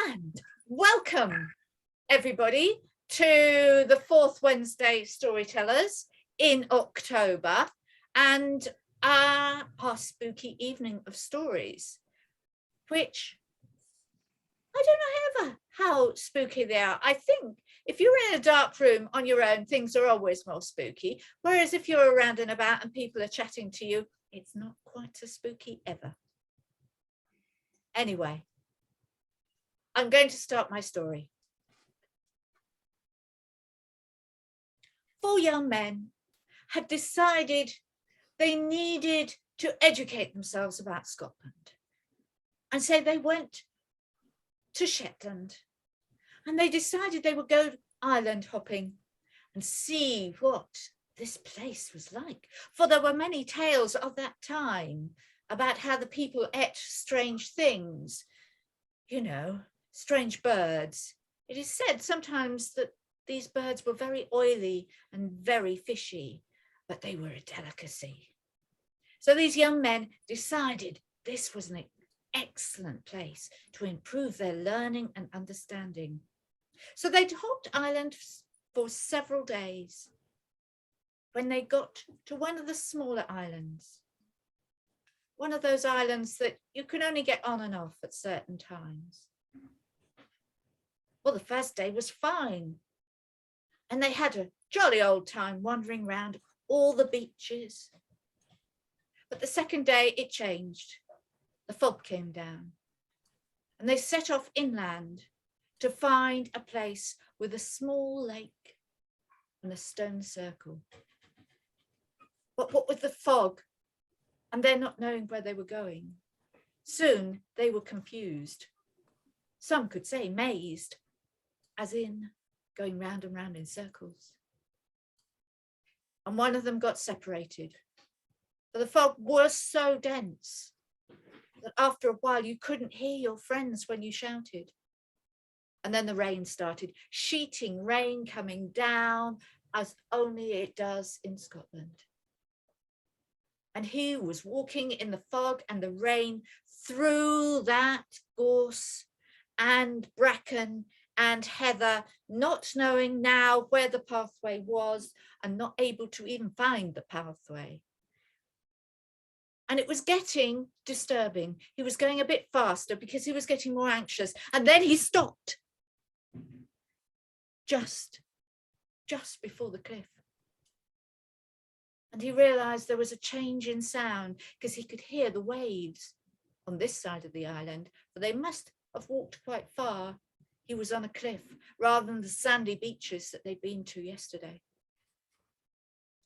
And welcome everybody to the fourth Wednesday Storytellers in October and our spooky evening of stories, which I don't know ever how spooky they are. I think if you're in a dark room on your own, things are always more spooky. Whereas if you're around and about and people are chatting to you, it's not quite so spooky ever. Anyway, I'm going to start my story. 4 young men had decided they needed to educate themselves about Scotland. And so they went to Shetland and they decided they would go island hopping and see what this place was like. For there were many tales of that time about how the people ate strange things, you know, strange birds. It is said sometimes that these birds were very oily and very fishy, but they were a delicacy. So these young men decided this was an excellent place to improve their learning and understanding. So they hopped island for several days. When they got to one of the smaller islands, one of those islands that you can only get on and off at certain times. Well, the first day was fine. And they had a jolly old time wandering around all the beaches. But the second day it changed. The fog came down and they set off inland to find a place with a small lake and a stone circle. But what with the fog and they're not knowing where they were going, soon they were confused. Some could say mazed, as in going round and round in circles. And one of them got separated. But the fog was so dense that after a while you couldn't hear your friends when you shouted. And then the rain started, sheeting rain coming down as only it does in Scotland. And he was walking in the fog and the rain through that gorse and bracken and heather, not knowing now where the pathway was and not able to even find the pathway. And it was getting disturbing. He was going a bit faster because he was getting more anxious. And then he stopped just before the cliff. And he realized there was a change in sound because he could hear the waves on this side of the island, but they must have walked quite far. He was on a cliff rather than the sandy beaches that they'd been to yesterday.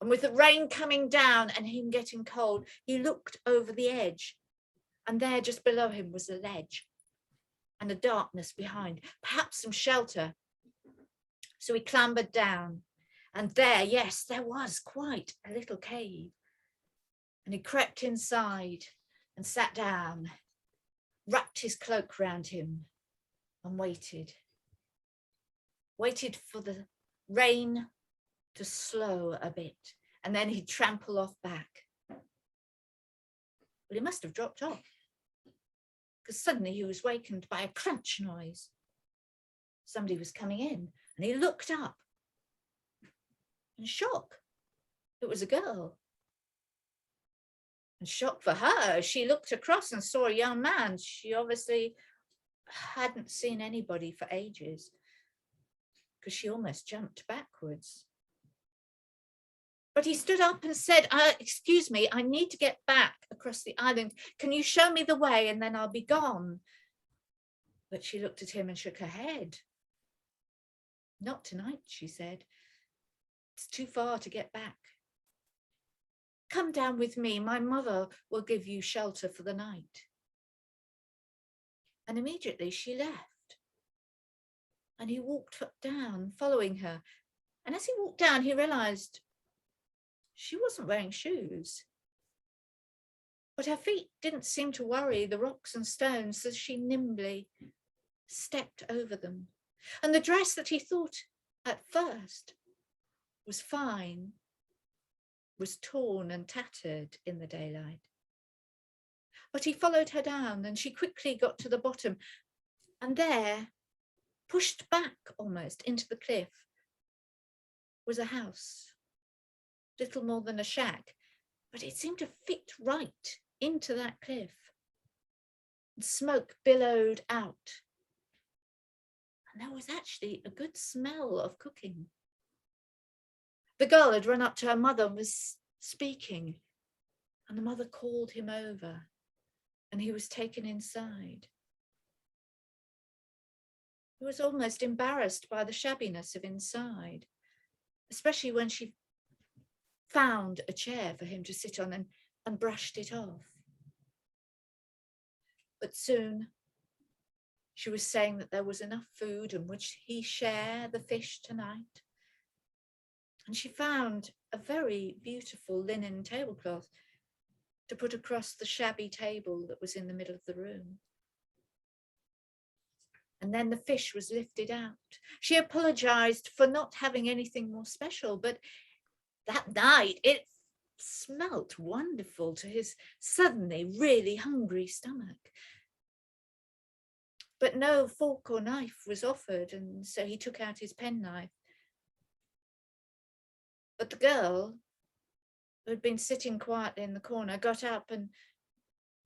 And with the rain coming down and him getting cold, he looked over the edge and there just below him was a ledge and a darkness behind, perhaps some shelter. So he clambered down. And there, yes, there was quite a little cave. And he crept inside and sat down, wrapped his cloak round him and waited for the rain to slow a bit. And then he'd trample off back. Well, he must have dropped off because suddenly he was wakened by a crunch noise. Somebody was coming in and he looked up. In shock, it was a girl. And shock for her, she looked across and saw a young man. She obviously hadn't seen anybody for ages because she almost jumped backwards. But he stood up and said, excuse me, I need to get back across the island. Can you show me the way and then I'll be gone? But she looked at him and shook her head. Not tonight, she said. It's too far to get back. Come down with me. My mother will give you shelter for the night. And immediately she left. And he walked down, following her. And as he walked down, he realized she wasn't wearing shoes. But her feet didn't seem to worry the rocks and stones, so she nimbly stepped over them. And the dress that he thought at first was fine, was torn and tattered in the daylight. But he followed her down and she quickly got to the bottom And there, pushed back almost into the cliff, was a house, little more than a shack, but it seemed to fit right into that cliff. And smoke billowed out. And there was actually a good smell of cooking. The girl had run up to her mother and was speaking, and the mother called him over, and he was taken inside. He was almost embarrassed by the shabbiness of inside, especially when she found a chair for him to sit on and brushed it off. But soon she was saying that there was enough food, and would he share the fish tonight? And she found a very beautiful linen tablecloth to put across the shabby table that was in the middle of the room. And then the fish was lifted out. She apologized for not having anything more special, but that night it smelt wonderful to his suddenly really hungry stomach. But no fork or knife was offered, and so he took out his penknife. But the girl, who had been sitting quietly in the corner, got up and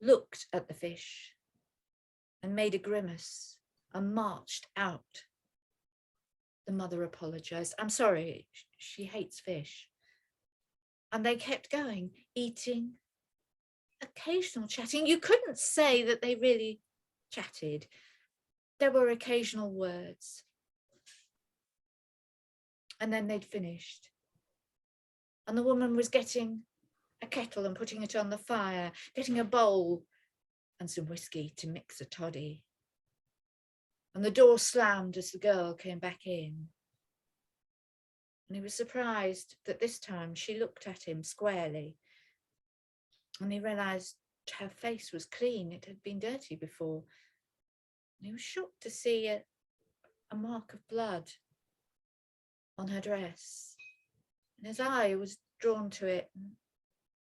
looked at the fish and made a grimace and marched out. The mother apologized. I'm sorry, she hates fish. And they kept going, eating, occasional chatting. You couldn't say that they really chatted. There were occasional words. And then they'd finished. And the woman was getting a kettle and putting it on the fire, getting a bowl and some whiskey to mix a toddy. And the door slammed as the girl came back in. And he was surprised that this time she looked at him squarely. And he realised her face was clean. It had been dirty before. And he was shocked to see a mark of blood on her dress. And his eye was drawn to it. And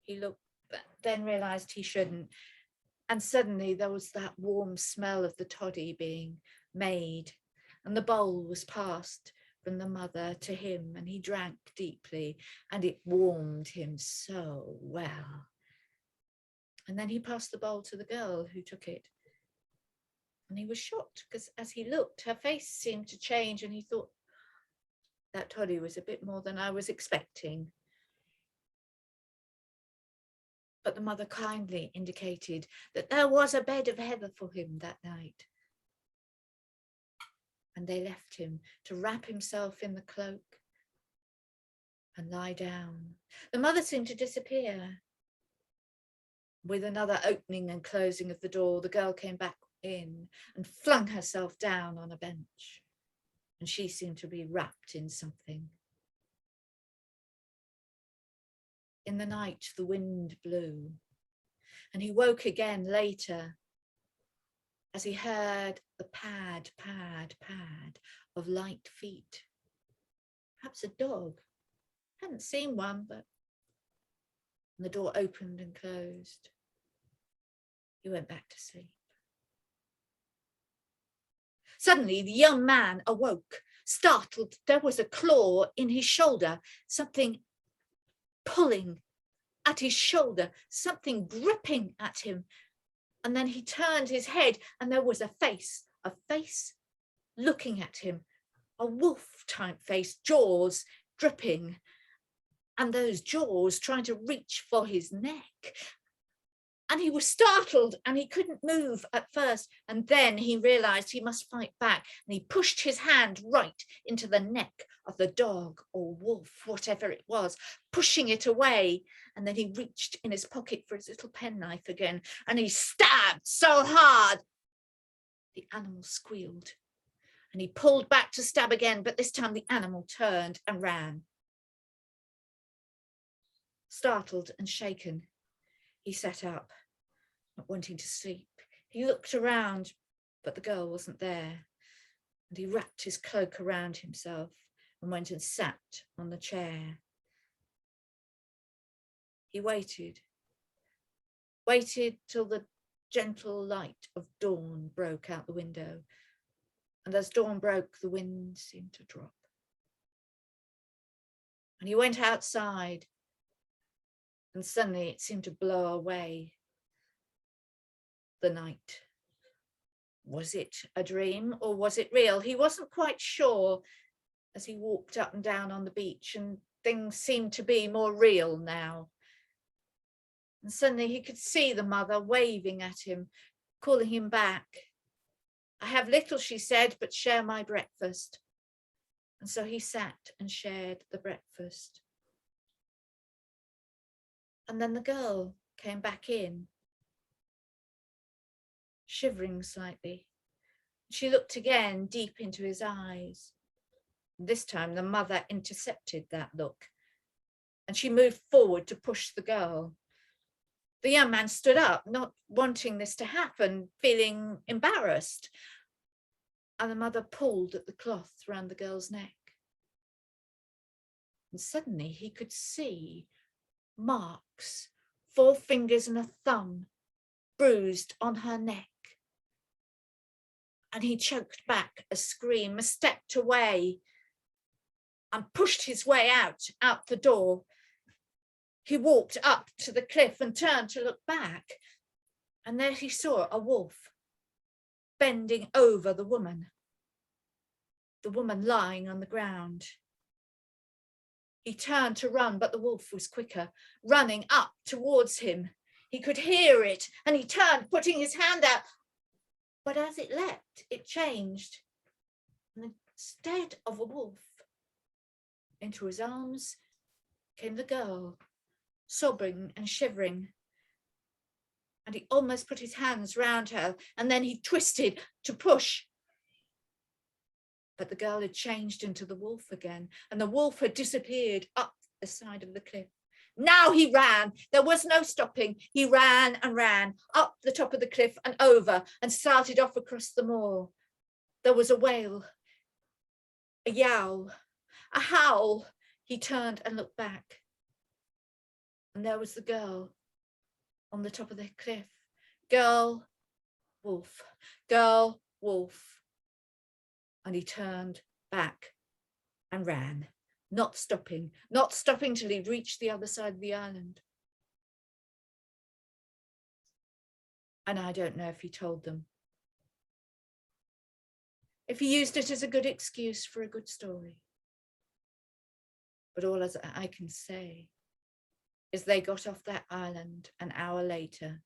he looked, but then realised he shouldn't. And suddenly there was that warm smell of the toddy being made, and the bowl was passed from the mother to him, and he drank deeply, and it warmed him so well. And then he passed the bowl to the girl, who took it. And he was shocked, because as he looked, her face seemed to change, and he thought, that toddy was a bit more than I was expecting. But the mother kindly indicated that there was a bed of heather for him that night. And they left him to wrap himself in the cloak and lie down. The mother seemed to disappear. With another opening and closing of the door, the girl came back in and flung herself down on a bench. And she seemed to be wrapped in something. In the night, the wind blew, and he woke again later as he heard the pad, pad, pad of light feet. Perhaps a dog. Hadn't seen one, but the door opened and closed. He went back to sleep. Suddenly, the young man awoke, startled. There was a claw in his shoulder, something pulling at his shoulder, something gripping at him. And then he turned his head, and there was a face looking at him, a wolf-type face, jaws dripping, and those jaws trying to reach for his neck. And he was startled, and he couldn't move at first. And then he realised he must fight back, and he pushed his hand right into the neck of the dog or wolf, whatever it was, pushing it away. And then he reached in his pocket for his little penknife again, and he stabbed so hard. The animal squealed, and he pulled back to stab again, but this time the animal turned and ran. Startled and shaken, he sat up, not wanting to sleep. He looked around, but the girl wasn't there, and he wrapped his cloak around himself and went and sat on the chair. He waited till the gentle light of dawn broke out the window, And as dawn broke, the wind seemed to drop. And he went outside, and suddenly it seemed to blow away the night. Was it a dream or was it real? He wasn't quite sure as he walked up and down on the beach, and things seemed to be more real now. And suddenly he could see the mother waving at him, calling him back. I have little, she said, but share my breakfast. And so he sat and shared the breakfast. And then the girl came back in, shivering slightly. She looked again deep into his eyes. This time the mother intercepted that look, and she moved forward to push the girl. The young man stood up, not wanting this to happen, feeling embarrassed. And the mother pulled at the cloth round the girl's neck. And suddenly he could see marks, 4 fingers and a thumb, bruised on her neck. And he choked back a scream, stepped away, and pushed his way out the door. He walked up to the cliff and turned to look back. And there he saw a wolf bending over the woman lying on the ground. He turned to run, but the wolf was quicker, running up towards him. He could hear it, and he turned, putting his hand out. But as it leapt, it changed. And instead of a wolf, into his arms came the girl, sobbing and shivering. And he almost put his hands round her, and then he twisted to push. But the girl had changed into the wolf again, and the wolf had disappeared up the side of the cliff. Now he ran. There was no stopping. He ran and ran up the top of the cliff and over, and started off across the moor. There was a wail, a yowl, a howl. He turned and looked back. And there was the girl on the top of the cliff. Girl, wolf, girl, wolf. And he turned back and ran, not stopping till he reached the other side of the island. And I don't know if he told them, if he used it as a good excuse for a good story. But all as I can say is they got off that island an hour later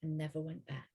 and never went back.